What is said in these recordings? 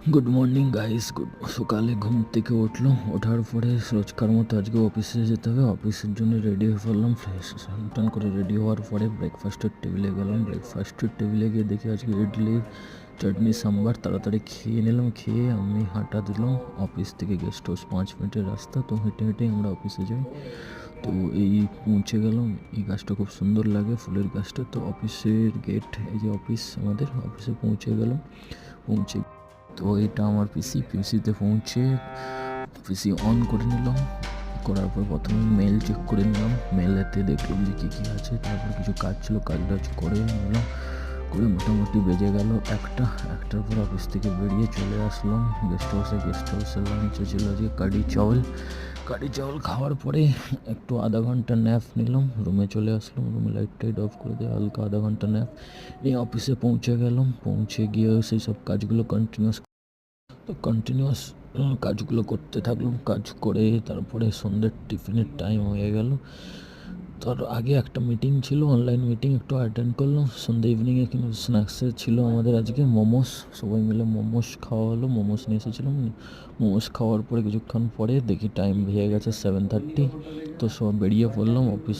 Good morning guys. সকালে ঘুম থেকে উঠলাম, ওঠার পরে রোজকার মতো আজকে অফিসে যেতে হবে। অফিসের জন্য রেডি হয়ে পড়লাম, ফ্রেশ স্নান করে রেডি হওয়ার পরে ব্রেকফাস্টের টেবিলে গেলাম। ব্রেকফাস্টের টেবিলে গিয়ে দেখি আজকে ইডলি চাটনি সাম্বার তাড়াতাড়ি খেয়ে নিলাম। খেয়ে আমি হাঁটা দিলাম অফিস থেকে গেস্ট হাউস 5 মিনিটের রাস্তা। তো হেঁটে হেঁটে আমরা অফিসে যাই। তো এই পৌঁছে গেলাম। এই গাছটা খুব সুন্দর লাগে, ফুলের গাছটা। তো অফিসের গেট, এই যে অফিস, আমাদের অফিসে পৌঁছে গেলাম। পৌঁছে তো এটা আমার পিসিতে পৌঁছে পিসি অন করে নিলাম। করার পর প্রথমে মেল চেক করে নিলাম। মেলেতে দেখলাম যে কী আছে। তারপর কিছু কাজ ছিল, কাজটা করে নিলাম। করে মোটামুটি বেজে গেল একটার পর অফিস থেকে বেরিয়ে চলে আসলাম গেস্ট হাউসে লাঞ্চে ছিল আজকে কারি চাউল খাওয়ার পরে একটু আধা ঘন্টা ন্যাপ নিলাম। রুমে চলে আসলাম, রুমে লাইট টাইট অফ করে দিয়ে হালকা আধা ঘন্টা ন্যাপ নিয়ে অফিসে পৌঁছে গেলাম। পৌঁছে গিয়ে সেই সব কাজগুলো কন্টিনিউয়াস কাজগুলো করতে থাকলাম। কাজ করে তারপরে সন্ধ্যের টিফিনের টাইম হয়ে গেল। তার আগে একটা মিটিং ছিল, অনলাইন মিটিং, একটু অ্যাটেন্ড করলাম। সন্ধ্যে ইভিনিংয়ে কিন্তু স্ন্যাক্সে ছিল আমাদের আজকে মোমোস। সবাই মিলে মোমোস খাওয়া হলো, মোমোস নিয়ে এসেছিলাম। মোমোস খাওয়ার পরে কিছুক্ষণ পরে দেখি টাইম হয়ে গেছে 7:30। তো সব বেরিয়ে পড়লাম অফিস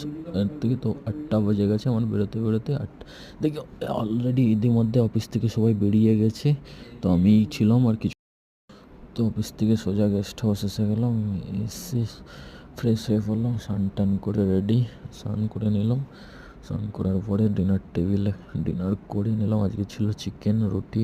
থেকে। তো 8টা বেজে গেছে আমার বেরোতে বেরোতে। দেখি অলরেডি ইতিমধ্যে অফিস থেকে সবাই বেরিয়ে গেছে। তো আমি ছিলাম আর কিছু। তো অফিস থেকে সোজা গেস্ট হাউস এসে গেলাম। এসে ফ্রেশ হয়ে পড়লাম, স্নান করে রেডি। স্নান করে নিলাম। স্নান করার পরে ডিনার টেবিলে ডিনার করে নিলাম। আজকে ছিল চিকেন, রুটি,